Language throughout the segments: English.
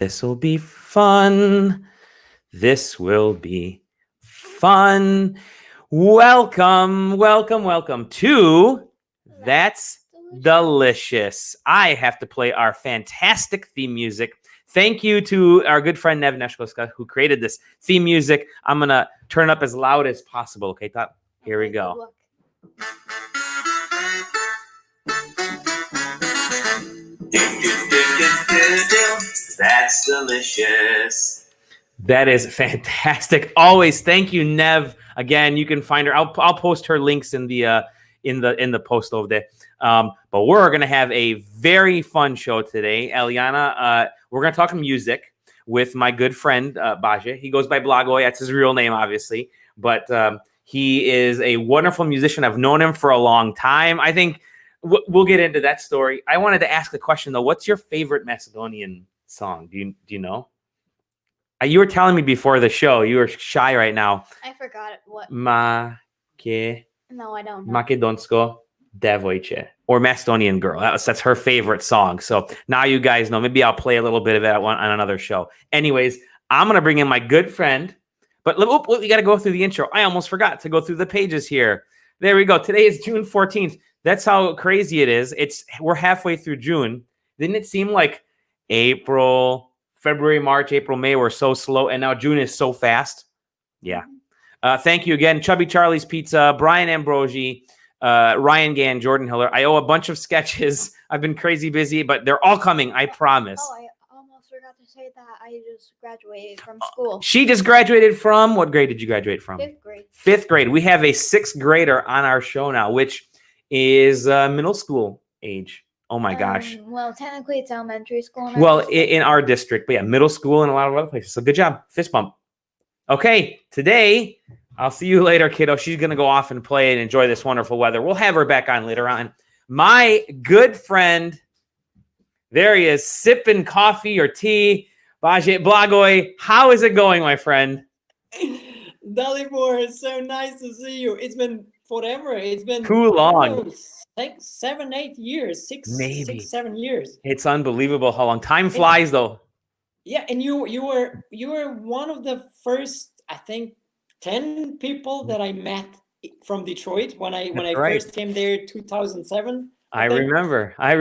This will be fun. This will be fun. Welcome, welcome, welcome to That's Delicious. I have to play our fantastic theme music. Thank you to our good friend Nev Neshkoska who created this theme music. I'm going to turn it up as loud as possible. Okay, Top? Here we go. That's delicious. That is fantastic. Always, thank you, Nev. Again, you can find her. I'll post her links in the post over there. But we're gonna have a very fun show today, Eliana. We're gonna talk music with my good friend Baja. He goes by Blagoj. That's his real name, obviously. But he is a wonderful musician. I've known him for a long time. I think we'll get into that story. I wanted to ask the question though. What's your favorite Macedonian song? Do you know? You were telling me before the show. You were shy right now. I forgot what. No, I don't know. Makedonsko devojče, or Macedonian girl. That's her favorite song. So now you guys know. Maybe I'll play a little bit of it on another show. Anyways, I'm going to bring in my good friend. But we got to go through the intro. I almost forgot to go through the pages here. There we go. Today is June 14th. That's how crazy it is. We're halfway through June. Didn't it seem like April, February, March, April, May were so slow, and now June is so fast? Yeah. Thank you again. Chubby Charlie's Pizza, Brian Ambrozy, Ryan Gann, Jordon Hiller. I owe a bunch of sketches. I've been crazy busy, but they're all coming, I promise. Oh, I almost forgot to say that I just graduated from school. She just graduated from, what grade did you graduate from? 5th grade. 5th grade. We have a 6th grader on our show now, which is middle school age. Oh my gosh. Well, technically it's elementary school. Well, in our district, but yeah, middle school and a lot of other places. So good job. Fist bump. Okay, today, I'll see you later, kiddo. She's going to go off and play and enjoy this wonderful weather. We'll have her back on later on. My good friend, there he is, sipping coffee or tea. Blagoj, how is it going, my friend? Dalibor, it's so nice to see you. It's been forever. It's been too long. 7 years, 6 7 years. It's unbelievable how long time flies, though. Yeah, and you were one of the first, I think, 10 people that I met from Detroit when I first came there 2007. I remember. I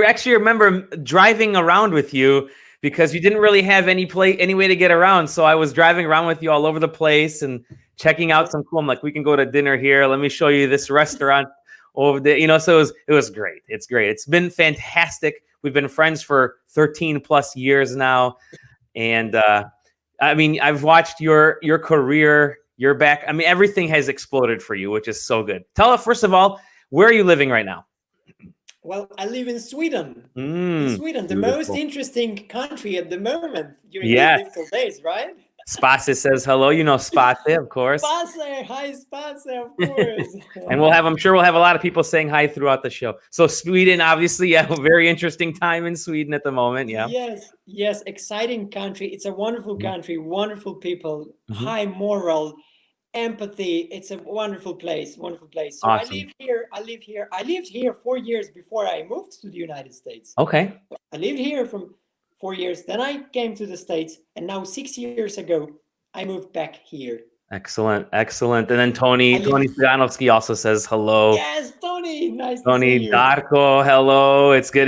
actually remember driving around with you because you didn't really have any way to get around. So I was driving around with you all over the place and checking out some cool. I'm like, we can go to dinner here. Let me show you this restaurant over there. So it was great. It's great. It's been fantastic. We've been friends for 13 plus years now. And I mean, I've watched your career, your back. I mean, everything has exploded for you, which is so good. Tell us, first of all, where are you living right now? Well, I live in Sweden. In Sweden, the most interesting country at the moment during these difficult days, right? Spase says hello. You know Spase, of course. Spase, hi Spase, of course. And I'm sure we'll have a lot of people saying hi throughout the show. So Sweden, obviously, a very interesting time in Sweden at the moment. Yeah. Yes, exciting country. It's a wonderful country, wonderful people, high moral, empathy. It's a wonderful place. So awesome. I lived here 4 years before I moved to the United States. Okay. I lived here from 4 years. Then I came to the States, and now 6 years ago, I moved back here. Excellent. And then Tony Stoyanovsky also says hello. Yes, Tony. Nice Tony, to see you. Darko, hello. It's good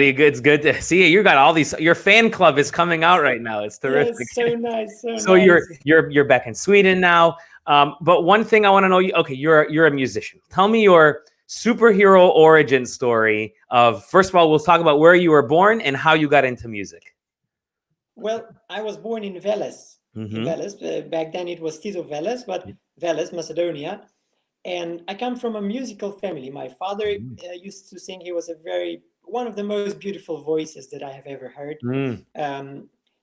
to see you. You got all these. Your fan club is coming out right now. It's terrific. Yes, so nice. So you're back in Sweden now. But one thing I want to know, you're a musician. Tell me your superhero origin story of, first of all, we'll talk about where you were born and how you got into music. Well, I was born in Veles. In Veles. Back then it was Tito Veles, but Veles, Macedonia. And I come from a musical family. My father used to sing. He was one of the most beautiful voices that I have ever heard.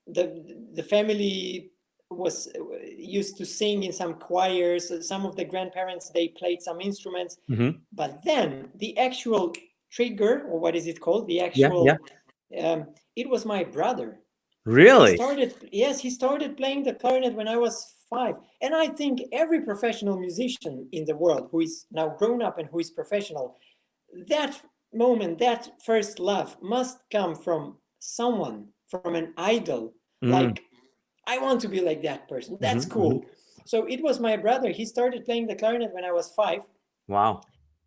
The family was used to sing in some choirs. Some of the grandparents, they played some instruments. But then the actual trigger, or what is it called? The actual, it was my brother. Really? He started playing the clarinet when I was 5. And I think every professional musician in the world who is now grown up and who is professional, that moment, that first love must come from someone, from an idol, Like, I want to be like that person. That's cool. So it was my brother. He started playing the clarinet when I was 5. Wow.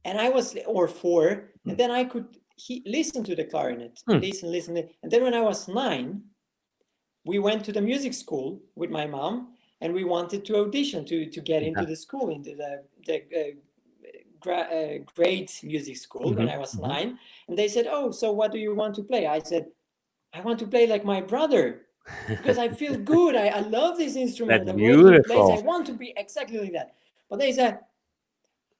And I was, or 4. And then he listened to the clarinet, listen. And then when I was 9, we went to the music school with my mom, and we wanted to audition to get into the school, into the grade music school when I was 9. And they said, oh, so what do you want to play? I said, I want to play like my brother, because I feel good. I love this instrument. That's the way he plays, beautiful. I want to be exactly like that. But they said,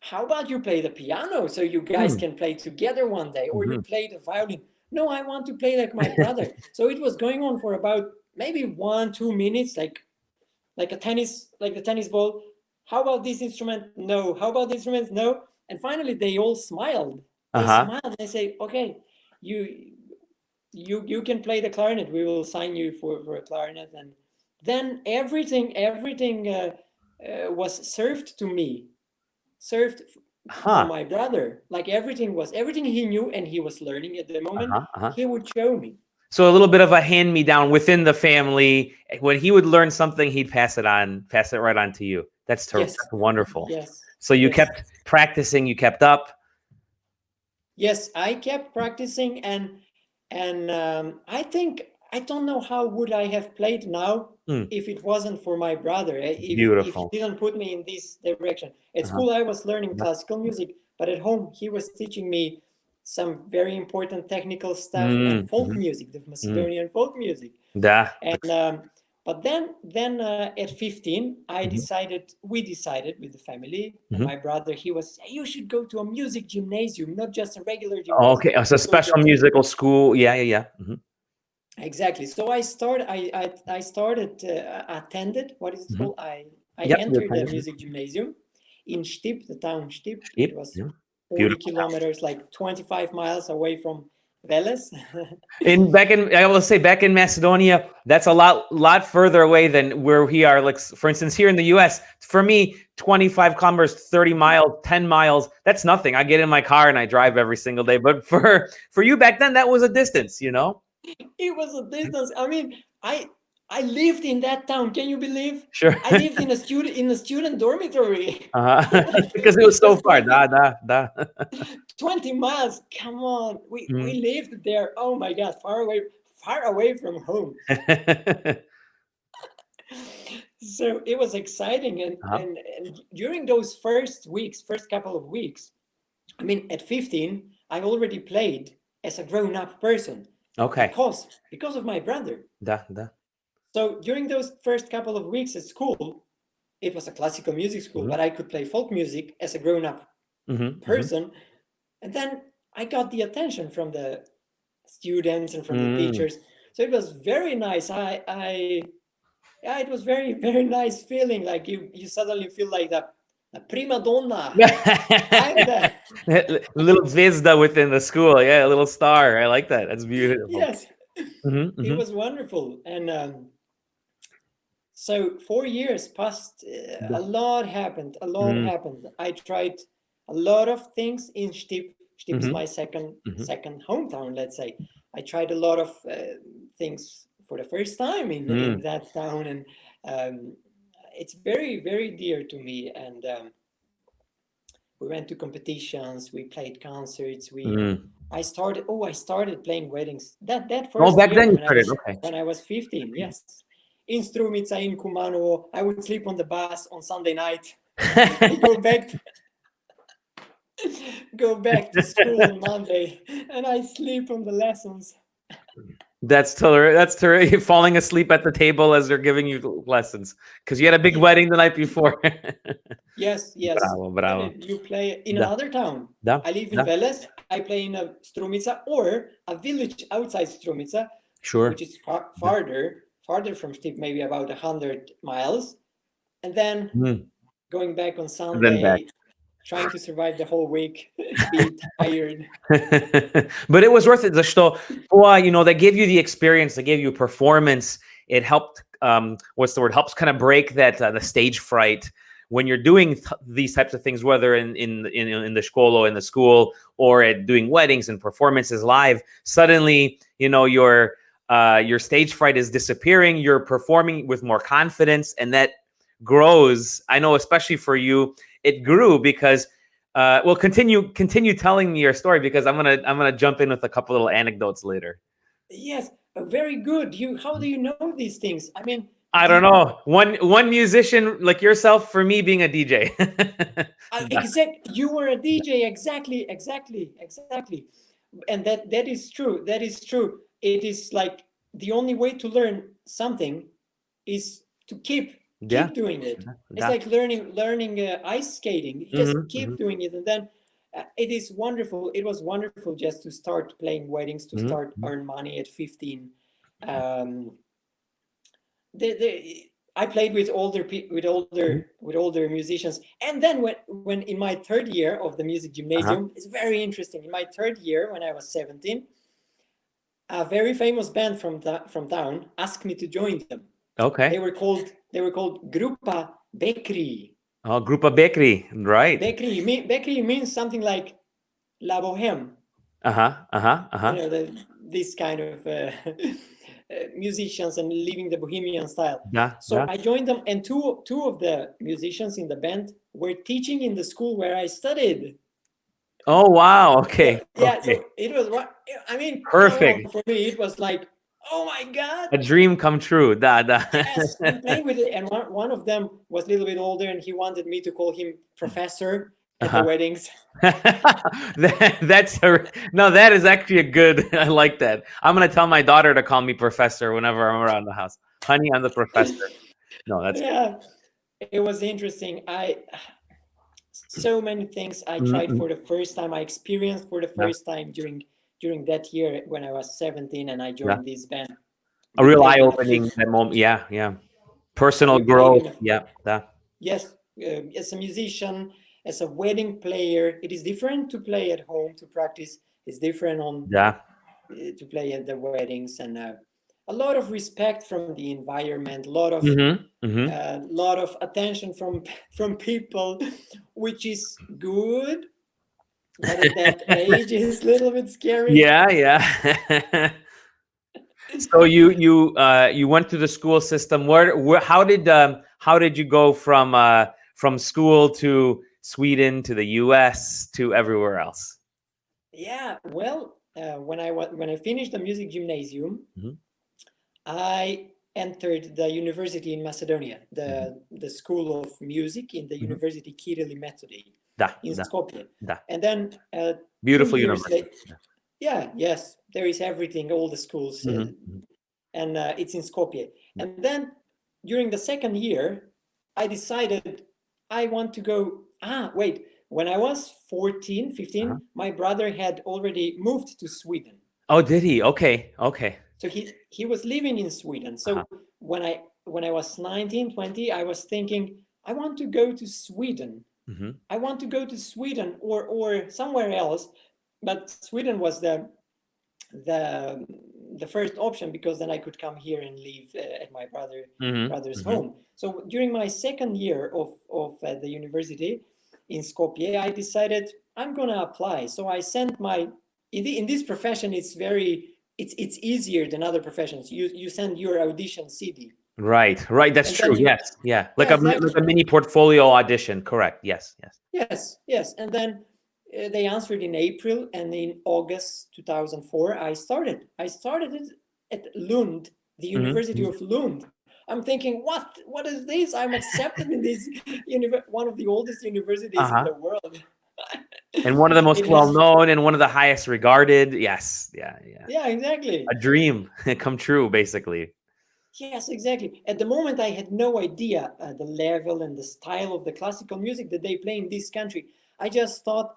how about you play the piano so you guys can play together one day, or you play the violin? No, I want to play like my brother. So it was going on for about maybe 1-2 minutes, like the tennis ball. How about this instrument? No. How about this instrument? No. And finally they all smiled. They smiled. They say, okay, you can play the clarinet. We will sign you for a clarinet. And then everything was served to me, served for my brother. Like everything he knew and he was learning at the moment. He would show me. So a little bit of a hand-me-down within the family. When he would learn something, he'd pass it right on to you. That's wonderful. Yes. So you kept practicing, you kept up. Yes, I kept practicing, and I think, I don't know how would I have played now if it wasn't for my brother. If he didn't put me in this direction. At school, I was learning classical music, but at home, he was teaching me some very important technical stuff and folk music, the Macedonian folk music. And but then at 15, we decided with the family, and my brother, he was, you should go to a music gymnasium, not just a regular gymnasium. Okay, it's a special musical school. Yeah. Exactly. So I attended, what is it called? I entered the music gymnasium in Štip, the town Štip. It was 40 kilometers, like 25 miles away from Veles. I will say, back in Macedonia, that's a lot further away than where we are. Like, for instance, here in the US, for me, 25 kilometers, 30 miles, 10 miles, that's nothing. I get in my car and I drive every single day. But for you back then, that was a distance, you know? It was a distance. I mean, I lived in that town. Can you believe? Sure. I lived in a student dormitory. Because it was so far. 20 miles. Come on. We lived there. Oh my God, far away from home. So it was exciting, and during those first couple of weeks, I mean, at 15, I already played as a grown-up person. Okay. Because of my brother. So during those first couple of weeks at school, it was a classical music school, but I could play folk music as a grown-up person. And then I got the attention from the students and from the teachers. So it was very nice. It was very, very nice feeling. Like you suddenly feel like the prima donna. Little zvezda within the school. Yeah, a little star. I like that. That's beautiful. Yes. It was wonderful. And so 4 years passed. A lot happened. I tried a lot of things in Štip. Štip is my second hometown, let's say. I tried a lot of things for the first time in that town, and it's very, very dear to me. And we went to competitions, we played concerts, I started playing weddings. That first back year then you started, when I was 15, yes. In Strumica, in Kumanovo, I would sleep on the bus on Sunday night. Go back to school on Monday, and I sleep on the lessons. That's terrific. Falling asleep at the table as they're giving you lessons because you had a big wedding the night before. Yes. Bravo. You play in another town. I live in Veles. I play in a Strumica or a village outside Strumica, which is farther from Štip, maybe about 100 miles. And then going back on Sunday, trying to survive the whole week, being tired. But it was worth it. They gave you the experience, they gave you performance. It helped, helps kind of break that the stage fright when you're doing these types of things, whether in the školo, in the school, or at doing weddings and performances live. Suddenly, you're your stage fright is disappearing. You're performing with more confidence, and that grows. I know, especially for you, it grew because. Well, continue telling me your story, because I'm gonna jump in with a couple little anecdotes later. Yes, very good. How do you know these things? I mean, I don't know. One musician like yourself, for me being a DJ. You were a DJ. Exactly, exactly, exactly. And that is true. That is true. It is like the only way to learn something is to keep Yeah. doing it. It's Yeah. like learning ice skating. You just keep doing it, and then it is wonderful. It was wonderful just to start playing weddings, to start earn money at 15. Um, I played with older musicians, and then when in my third year of the music gymnasium, it's very interesting. In my third year, when I was 17, a very famous band from town asked me to join them. Okay. They were called Grupa Bekri. Oh, Grupa Bekri, right? Bekri means something like La Bohème. You know, this kind of musicians and living the bohemian style. So I joined them, and two of the musicians in the band were teaching in the school where I studied. Oh wow! Okay. Yeah. Okay. So it was what I mean. Perfect. For me, it was like, oh my god, a dream come true. Yes, I'm playing with it, and one of them was a little bit older, and he wanted me to call him professor at the weddings. That is actually a good. I like that. I'm gonna tell my daughter to call me professor whenever I'm around the house. Honey, I'm the professor. No, that's It was interesting. So many things I tried for the first time. I experienced for the first time during that year when I was 17, and I joined this band. A real eye-opening that moment. Yeah. Personal growth. Yes, as a musician, as a wedding player, it is different to play at home, to practice. It's different to play at the weddings, and a lot of respect from the environment, a lot of attention from people, which is good, but at that age is a little bit scary. Yeah. So you went through the school system. How did you go from school to Sweden to the US to everywhere else? Yeah, well, when I finished the music gymnasium, I entered the university in Macedonia, the school of music in the University Kirili Methodi in Skopje. And then beautiful 2 years university. Yes, there is everything, all the schools, and it's in Skopje. And then during the second year, I decided I want to go. Wait, when I was 14, 15, my brother had already moved to Sweden. Oh, did he? Okay. So he was living in Sweden. So when I was 19, 20, I was thinking, I want to go to Sweden. I want to go to Sweden or somewhere else. But Sweden was the first option, because then I could come here and live at my brother's home. So during my second year of the university in Skopje, I decided I'm gonna apply. So I sent in this profession, it's easier than other professions. You send your audition CD. Right. That's true. Yes. Yeah. Like a mini portfolio audition. Correct. Yes. And then they answered in April, and in August 2004, I started it at Lund, the University of Lund. I'm thinking, what is this? I'm accepted in this one of the oldest universities in the world. And one of the most well-known and one of the highest regarded. Yes. Yeah, exactly. A dream come true, basically. Yes, exactly. At the moment, I had no idea the level and the style of the classical music that they play in this country. I just thought,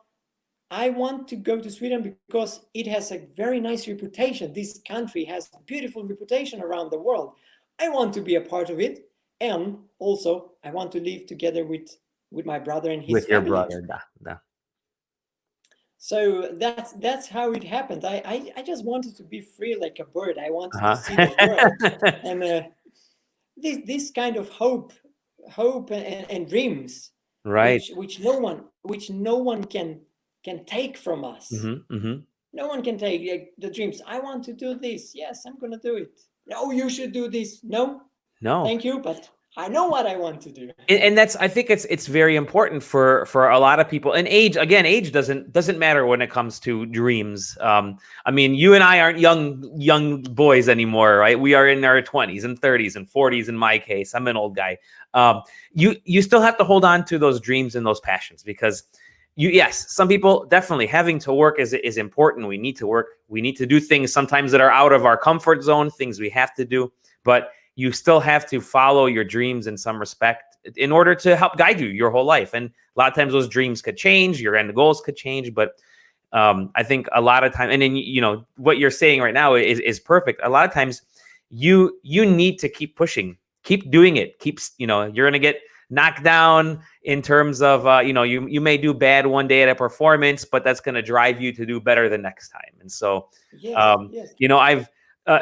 I want to go to Sweden because it has a very nice reputation. This country has a beautiful reputation around the world. I want to be a part of it. And also, I want to live together with my brother and his family. Your brother. So that's how it happened. I just wanted to be free like a bird. I wanted to see the world. And this kind of hope and dreams, right? Which no one can take from us. No one can take the dreams. I want to do this. Yes, I'm going to do it. No, you should do this. No, thank you, but I know what I want to do. And that's, I think it's very important for a lot of people. And age doesn't matter when it comes to dreams. I mean, you and I aren't young boys anymore, right? We are in our 20s and 30s and 40s. In my case, I'm an old guy. You still have to hold on to those dreams and those passions, because yes, some people definitely having to work is important. We need to work. We need to do things sometimes that are out of our comfort zone, things we have to do, but you still have to follow your dreams in some respect in order to help guide you your whole life. And a lot of times those dreams could change, your end goals could change, but I think a lot of time, and then, you know, what you're saying right now is perfect. A lot of times you need to keep pushing, keep doing it, you're going to get knocked down in terms of, you may do bad one day at a performance, but that's going to drive you to do better the next time. And so, yes.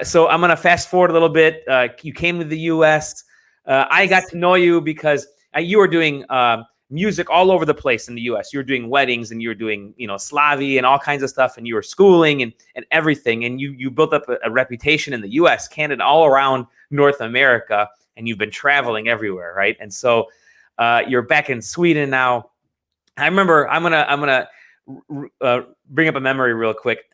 So I'm going to fast forward a little bit. You came to the U.S. I got to know you because you were doing music all over the place in the U.S. You were doing weddings, and you were doing, Slavi and all kinds of stuff, and you were schooling and everything. And you built up a reputation in the U.S., Canada, all around North America, and you've been traveling everywhere, right? And so you're back in Sweden now. I remember, I'm gonna bring up a memory real quick.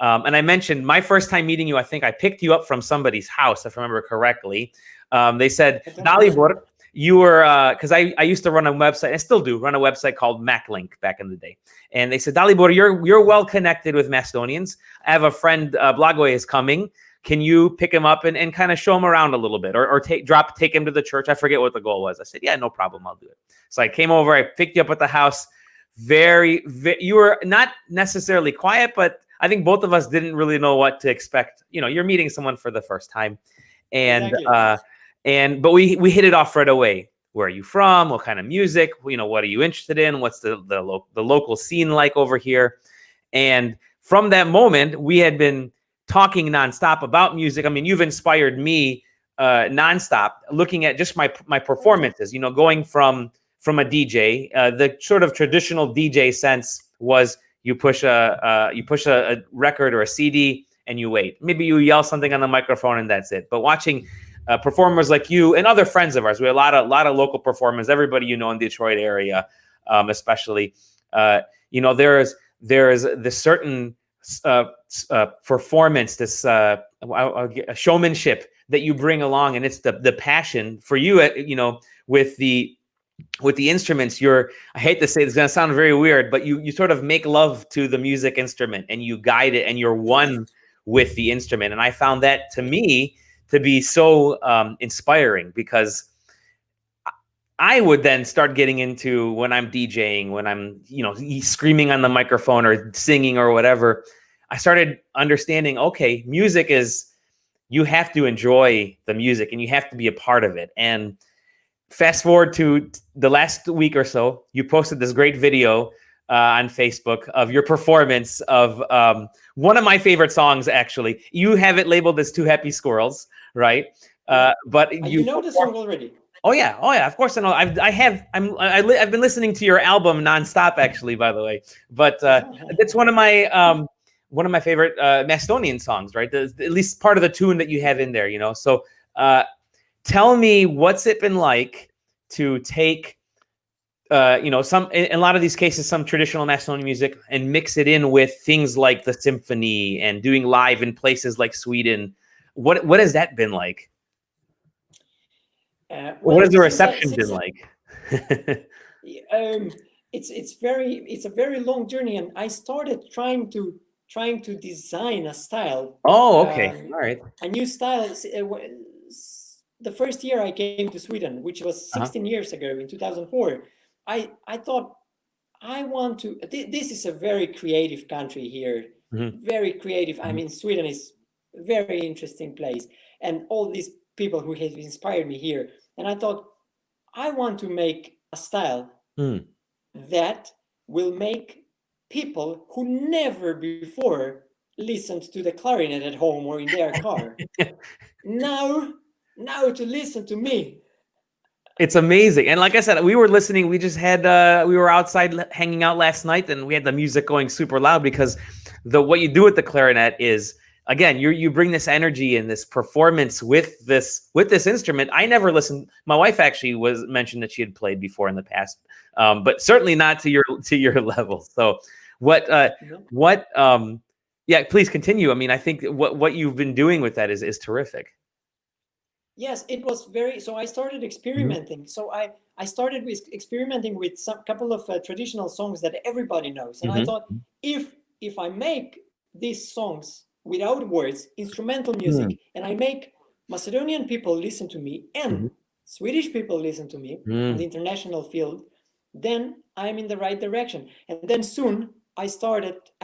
And I mentioned my first time meeting you, I think I picked you up from somebody's house, if I remember correctly. They said, Dalibor, you were, because I used to run a website, I still do run a website called MacLink back in the day. And they said, Dalibor, you're well connected with Macedonians. I have a friend, Blagoj is coming. Can you pick him up and kind of show him around a little bit, or take him to the church? I forget what the goal was. I said, yeah, no problem, I'll do it. So I came over, I picked you up at the house. You were not necessarily quiet, but I think both of us didn't really know what to expect. You're meeting someone for the first time, and exactly. but we hit it off right away. Where are you from? What kind of music? What are you interested in? What's the local scene like over here? And from that moment, we had been talking nonstop about music. I mean, you've inspired me nonstop, looking at just my performances. Going from a DJ, the sort of traditional DJ sense was you push a record or a CD and you wait. Maybe you yell something on the microphone and that's it. But watching performers like you and other friends of ours, we have a lot of local performers. Everybody in the Detroit area, especially, there is this certain performance, this showmanship that you bring along, and it's the passion for you. With the instruments, I hate to say it's going to sound very weird, but you sort of make love to the music instrument and you guide it and you're one with the instrument. And I found that to me to be so inspiring, because I would then start getting into, when I'm DJing, when I'm, screaming on the microphone or singing or whatever, I started understanding, okay, music is, you have to enjoy the music and you have to be a part of it. And fast forward to the last week or so, you posted this great video on Facebook of your performance of one of my favorite songs, actually. You have it labeled as Two Happy Squirrels, right? But you know the song already. Oh yeah, of course I know. I've been listening to your album nonstop, actually, by the way. But it's one of my favorite Macedonian songs, right? At least part of the tune that you have in there, So tell me, what's it been like to take, in a lot of these cases, some traditional Macedonian music and mix it in with things like the symphony and doing live in places like Sweden? What has that been like? What has the reception been like? It's a very long journey, and I started trying to design a style. Oh, okay, all right. A new style. The first year I came to Sweden, which was 16 years ago, in 2004, I thought, I want to. This is a very creative country here, very creative. I mean, Sweden is a very interesting place, and all these people who have inspired me here. And I thought, I want to make a style that will make people who never before listened to the clarinet at home or in their car now to listen to me. It's amazing. And like I said, we were listening. We just had we were outside hanging out last night, and we had the music going super loud because what you do with the clarinet is, again, you bring this energy and this performance with this instrument. I never listened. My wife actually mentioned that she had played before in the past, but certainly not to your level. So yeah, please continue. I mean, I think what you've been doing with that is terrific. Yes, it was very. So I started experimenting. So I started with experimenting with some couple of traditional songs that everybody knows, and I thought, if I make these songs without words, instrumental music, and I make Macedonian people listen to me and Swedish people listen to me on the international field, then I'm in the right direction. And then soon I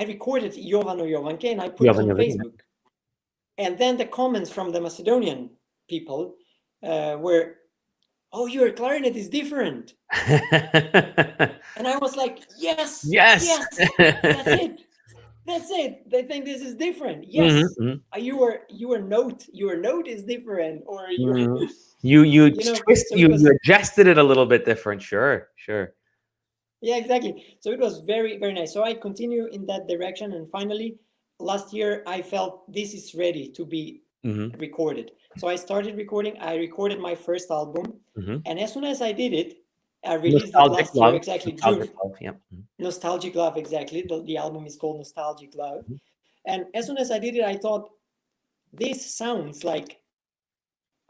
recorded Jovan or Jovanke, and I put it on Facebook. And then the comments from the Macedonian people were, "Oh, your clarinet is different." And I was like, yes, that's it. They think this is different. Yes, your note is different, or you adjusted it a little bit different. Sure. Yeah, exactly. So it was very, very nice. So I continue in that direction, and finally last year I felt this is ready to be recorded. So I started recording. I recorded my first album, and as soon as I did it, I released it last year, exactly June. Nostalgic Love, exactly. The album is called Nostalgic Love. And as soon as I did it, I thought, this sounds like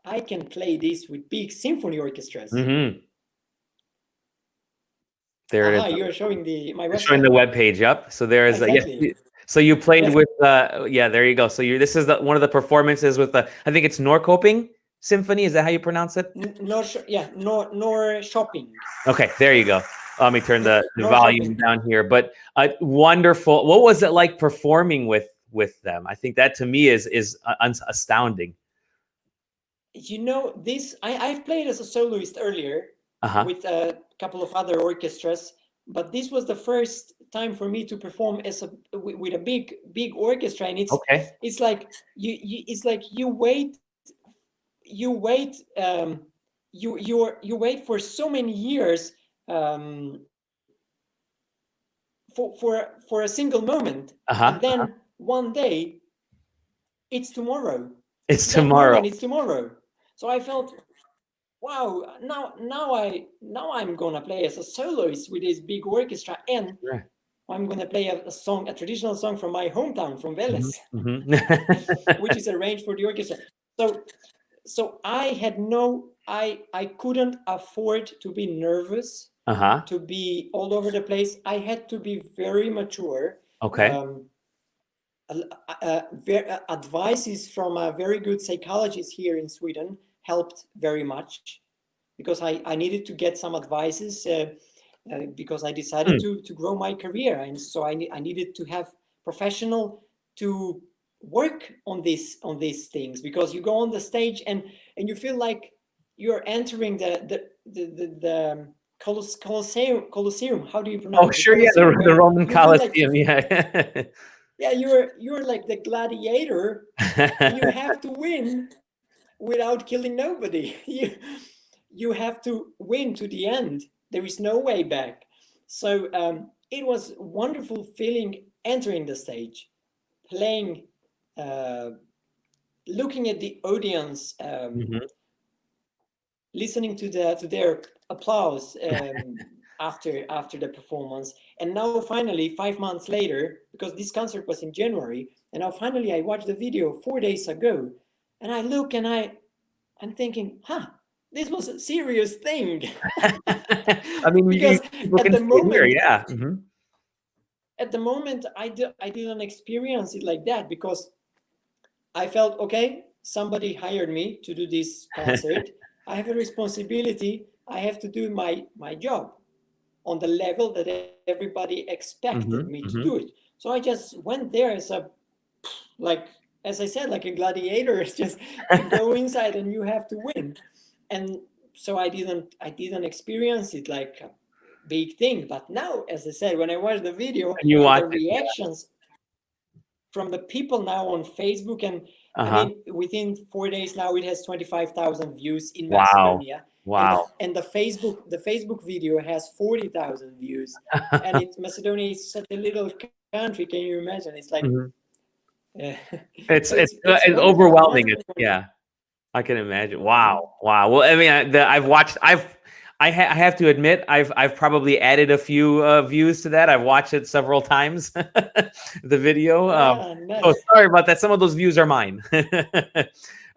I can play this with big symphony orchestras. There it is. You're showing my website. Showing the webpage. Yep. So there is exactly. So you played with there you go. So this is one of the performances with I think it's Norrköping Symphony. Is that how you pronounce it? Nor shopping. Okay, there you go. Let me turn the volume down here. But wonderful. What was it like performing with them? I think that to me is astounding. You know, I've played as a soloist earlier with a couple of other orchestras, but this was the first time for me to perform with a big orchestra, and it's like you wait for so many years for a single moment, and then one day it's tomorrow. It's tomorrow. It's tomorrow. So I felt, wow, now I'm gonna play as a soloist with this big orchestra, and I'm gonna play a traditional song from my hometown, from Veles, which is arranged for the orchestra. So I couldn't afford to be nervous, to be all over the place. I had to be very mature. Advices from a very good psychologist here in Sweden helped very much, because I needed to get some advices because I decided to grow my career, and so I needed to have professional to work on these things, because you go on the stage and you feel like you're entering the Colosseum. How do you pronounce it? Oh, sure, yeah, the Roman Colosseum, yeah. Yeah, you're like the gladiator. You have to win without killing nobody. You have to win to the end. There is no way back. So it was a wonderful feeling entering the stage, playing, looking at the audience, listening to their applause after the performance. And now finally, 5 months later, because this concert was in January, and now finally I watched the video 4 days ago, and I look and I'm thinking, this was a serious thing. I mean, because at the moment, at the moment I didn't experience it like that, because I felt, okay, somebody hired me to do this concert. I have a responsibility. I have to do my job on the level that everybody expected me to do it. So I just went there as as I said, like a gladiator. It's just you go inside and you have to win. And so I didn't experience it like a big thing. But now, as I said, when I watched the video, the reactions from the people now on Facebook, and I mean, within 4 days now, it has 25,000 views in Macedonia. Wow. And the Facebook video has 40,000 views, and Macedonia is such a little country. Can you imagine? It's like Mhm. so It's wonderful, overwhelming. wonderful. Yeah, I can imagine. Wow, wow. Well, I mean, I've watched. I have to admit, I've probably added a few views to that. I've watched it several times, the video. So Nice. sorry about that. Some of those views are mine.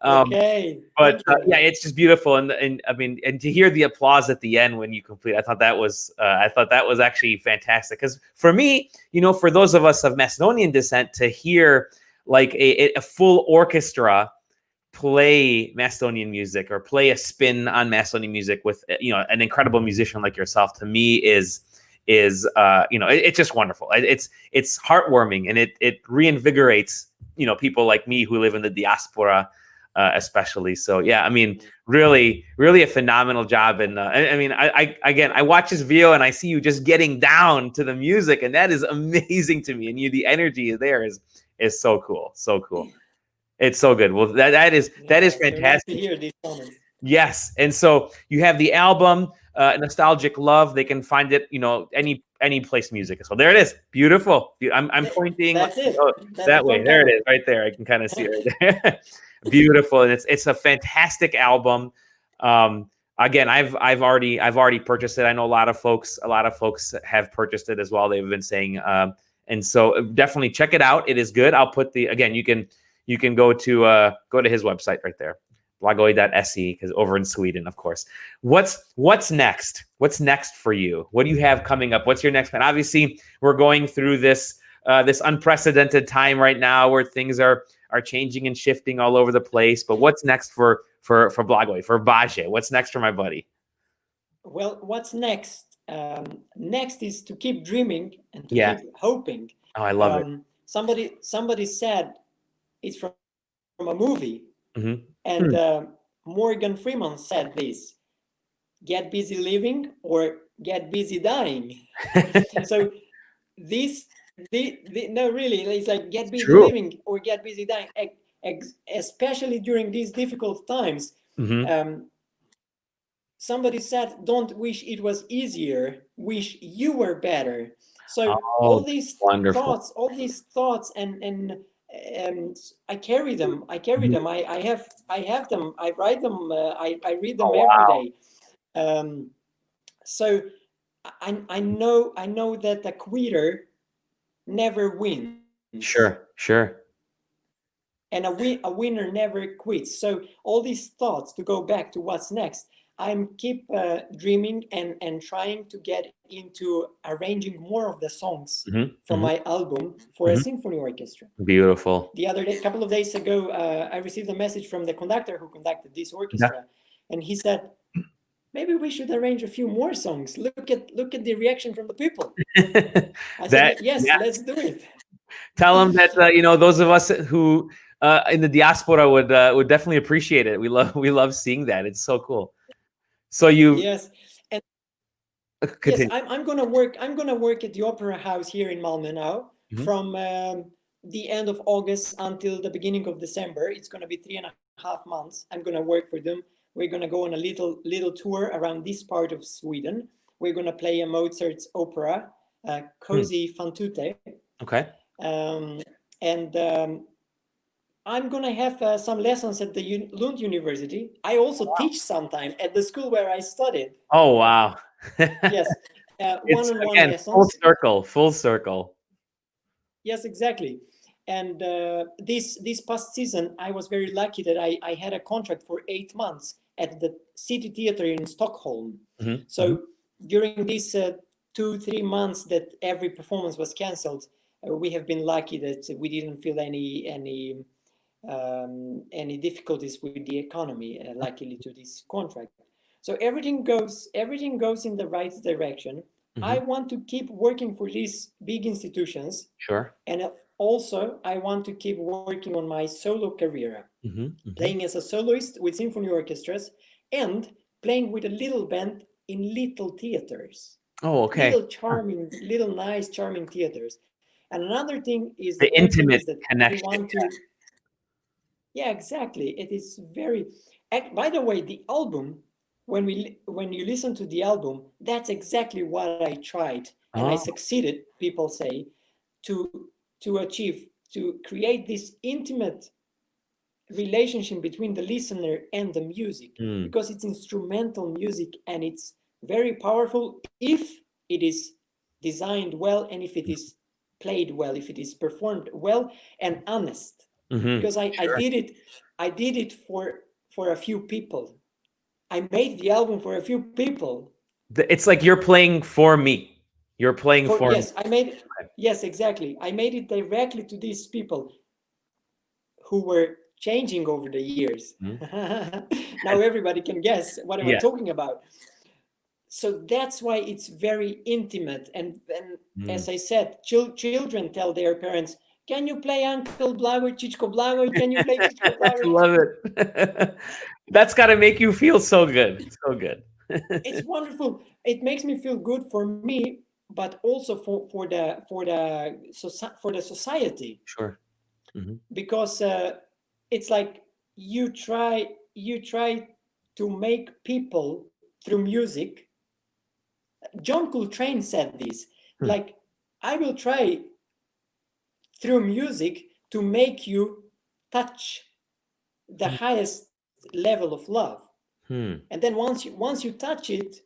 Okay, But thank you. yeah, it's just beautiful, and I mean, and to hear the applause at the end when you complete, I thought that was actually fantastic. Because for me, for those of us of Macedonian descent, to hear like a full orchestra play Macedonian music or play a spin on Macedonian music with an incredible musician like yourself, to me is it's just wonderful. It's heartwarming, and it reinvigorates people like me who live in the diaspora, especially. So yeah, I mean, really a phenomenal job. And I mean, I watch this video and I see you just getting down to the music, and that is amazing to me. And the energy there is so cool, so cool. It's so good. Well, that is fantastic. So nice to hear these comments. Yes, and so you have the album, Nostalgic Love. They can find it, any place music. So there it is. Beautiful. I'm pointing. That's it. That's that the way. front There cover. it is, right there. I can kind of see it right there. Beautiful, and it's a fantastic album. Again, I've already purchased it. I know a lot of folks have purchased it as well. They've been saying, and so definitely check it out. It is good. I'll put you can go to his website right there, blagoj.se, because over in Sweden, of course. What's next? What's next for you? What do you have coming up? What's your next plan? Obviously, we're going through this unprecedented time right now where things are changing and shifting all over the place. But what's next for Blagoj, for Baje? What's next for my buddy? Well, what's next? Next is to keep dreaming and to Yeah. keep hoping. Oh, I love it. Somebody said it's from a movie, Mm-hmm. and Morgan Freeman said this: "Get busy living or get busy dying." So no, really, it's like get busy True. living or get busy dying, especially during these difficult times. Mm-hmm. Somebody said, "Don't wish it was easier, wish you were better." So Oh, all these wonderful. thoughts, and I carry them. I have them. I write them. I read them every day. So I know that a quitter never wins. Sure. And a winner never quits. So all these thoughts, to go back to what's next, I'm keep dreaming and trying to get into arranging more of the songs from my album for a symphony orchestra. Beautiful. The other day, a couple of days ago, I received a message from the conductor who conducted this orchestra, and he said, "Maybe we should arrange a few more songs. Look at the reaction from the people." I said, yes, let's do it. Tell them that those of us who in the diaspora would definitely appreciate it. We love seeing that. It's so cool. So yes, and continue. yes, I'm gonna work at the Opera House here in Malmö now from the end of August until the beginning of December. It's gonna be 3.5 months. I'm gonna work for them. We're gonna go on a little tour around this part of Sweden. We're gonna play a Mozart's opera, Così fan tutte. Okay. And I'm gonna have some lessons at the Lund University. I also teach sometime at the school where I studied. Oh wow! Yes, one-on-one again, lessons. Full circle. Yes, exactly. And this past season, I was very lucky that I had a contract for 8 months at the City Theatre in Stockholm. So during these 2-3 months that every performance was cancelled, we have been lucky that we didn't feel any difficulties with the economy, luckily, to this contract. So everything goes in the right direction. I want to keep working for these big institutions. Sure. And also, I want to keep working on my solo career, playing as a soloist with symphony orchestras and playing with a little band in little theaters. Oh, okay. Little nice, charming theaters. And another thing is the intimate connection. I want to. Yeah, exactly. It is very. By the way, the album when you listen to the album, that's exactly what I tried, and I succeeded, people say, to achieve, to create this intimate relationship between the listener and the music, because it's instrumental music and it's very powerful if it is designed well, and if it is played well, if it is performed well and honest. Because I did it for a few people. I made the album for a few people. It's like you're playing for me. You're playing for yes, me. I made it. Yes, exactly. I made it directly to these people who were changing over the years. Now everybody can guess what am I talking about. So that's why it's very intimate. And as I said, children tell their parents, can you play Uncle Blagoj, Chichko Blagoj? Can you play Chichko Blagoj? I love it. That's got to make you feel so good. So good. It's wonderful. It makes me feel good for me, but also for the society. Sure. Because it's like you try to make people through music. John Coltrane said this, like, I will try through music to make you touch the highest level of love. And then once you touch it,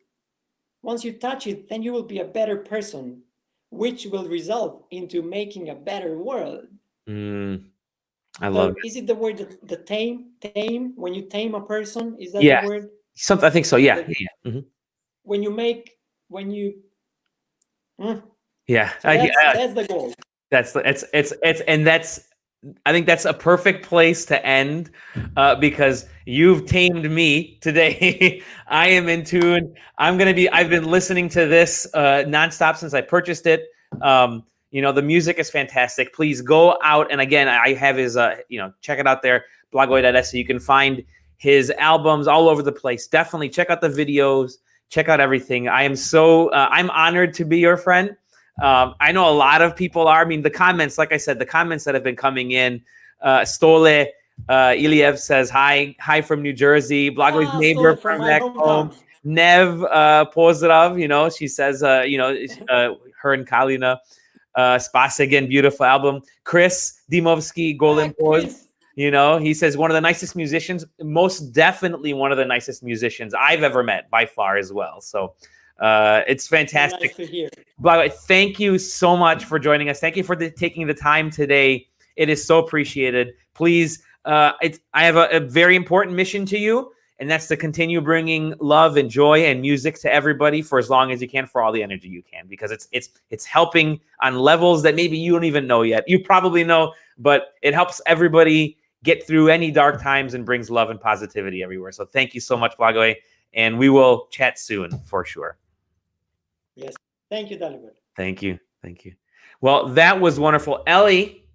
then you will be a better person, which will result into making a better world. I love it. Is it the word the tame? When you tame a person, is that the word? I think so. Yeah. When you yeah. So that's the goal. I think that's a perfect place to end, because you've tamed me today. I am in tune. I've been listening to this nonstop since I purchased it. The music is fantastic. Please go out. And again, I have his, check it out there, blagoj.se. You can find his albums all over the place. Definitely check out the videos, check out everything. I'm honored to be your friend. I know a lot of people are. I mean, the comments, like I said, the comments that have been coming in, Stole Iliev says, hi from New Jersey. Blagoj's neighbor from back home. Nev Pozdrav, she says, her and Kalina. Spas again, beautiful album. Chris Dimovsky, Golden Poz, he says one of the nicest musicians, most definitely one of the nicest musicians I've ever met by far as well. So it's fantastic. Nice to hear. Blagoj, thank you so much for joining us. Thank you for taking the time today. It is so appreciated. Please, I have a very important mission to you, and that's to continue bringing love and joy and music to everybody for as long as you can, for all the energy you can, because it's helping on levels that maybe you don't even know yet. You probably know, but it helps everybody get through any dark times and brings love and positivity everywhere. So thank you so much, Blagoj, and we will chat soon for sure. Yes. Thank you, Dalibor. Thank you. Well, that was wonderful. Ellie,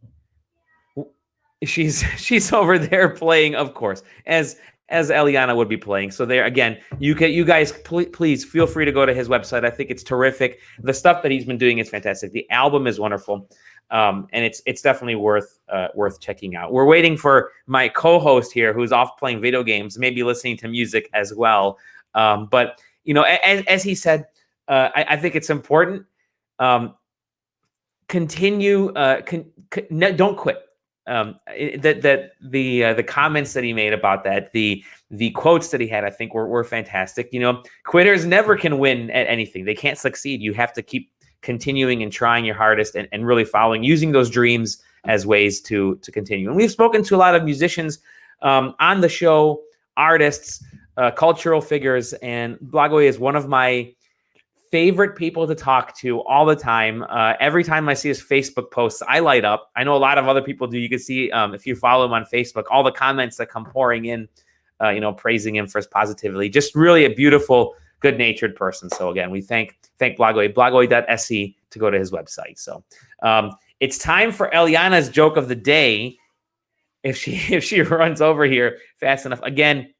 she's over there playing, of course, as Eliana would be playing. So there again, you guys please feel free to go to his website. I think it's terrific. The stuff that he's been doing is fantastic. The album is wonderful, and it's definitely worth checking out. We're waiting for my co-host here, who's off playing video games, maybe listening to music as well. But as he said, I think it's important. Continue. Don't quit. The comments that he made about that, the quotes that he had, I think were fantastic. Quitters never can win at anything. They can't succeed. You have to keep continuing and trying your hardest and really using those dreams as ways to continue. And we've spoken to a lot of musicians on the show, artists, cultural figures, and Blagoj is one of my favorite people to talk to all the time. Every time I see his Facebook posts, I light up. I know a lot of other people do. You can see if you follow him on Facebook, all the comments that come pouring in, praising him for his positivity. Just really a beautiful, good-natured person. So again, we thank Blagoj, blagoj.se, to go to his website. So it's time for Eliana's joke of the day. If she runs over here fast enough. Again,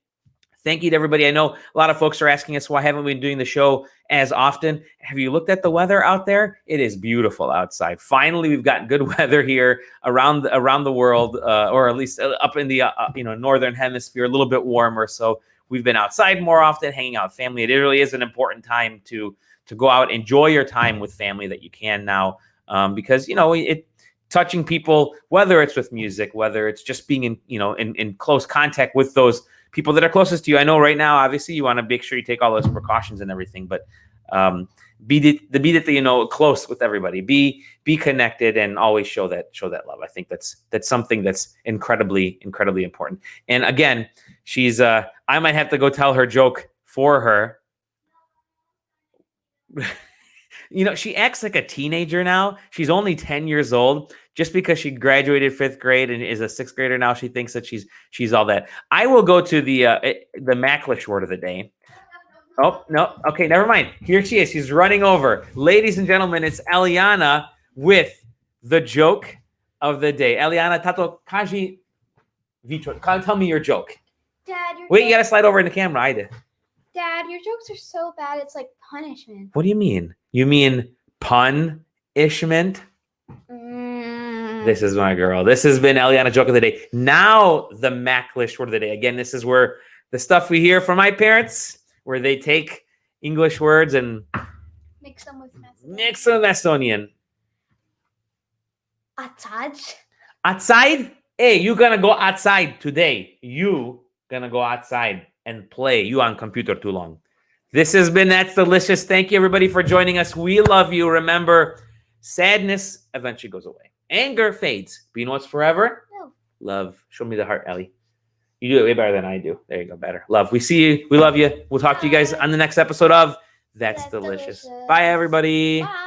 thank you to everybody. I know a lot of folks are asking us, why haven't we been doing the show as often? Have you looked at the weather out there? It is beautiful outside. Finally, we've got good weather here around the world, or at least up in the northern hemisphere, a little bit warmer. So We've been outside more often, hanging out with family. It really is an important time to go out, enjoy your time with family that you can now, because it touching people, whether it's with music, whether it's just being in close contact with those people that are closest to you. I know right now, obviously, you want to make sure you take all those precautions and everything, but be close with everybody. Be connected and always show that love. I think that's something that's incredibly important. And again, she's I might have to go tell her joke for her. She acts like a teenager now. She's only 10 years old. Just because she graduated 5th grade and is a 6th grader now, she thinks that she's all that. I will go to the Macklish word of the day. Oh, no. Okay, never mind. Here she is. She's running over. Ladies and gentlemen, it's Eliana with the joke of the day. Eliana, tato kaji vicho. Tell me your joke. Dad, Wait, you got to slide over in the camera. I did. Dad, your jokes are so bad. It's like punishment. What do you mean? You mean punishment? This is my girl. This has been Eliana Joke of the Day. Now the Macklish word of the day. Again, this is where the stuff we hear from my parents, where they take English words and mix them with Macedonian. Outside? Outside? Hey, you gonna go outside today. You gonna go outside and play. You on computer too long. This has been That's Delicious. Thank you, everybody, for joining us. We love you. Remember, sadness eventually goes away. Anger fades. But you know what's forever? No. Love. Show me the heart, Ellie. You do it way better than I do. There you go. Better. Love. We see you. We love you. We'll talk to you guys on the next episode of That's Delicious. Bye, everybody. Bye.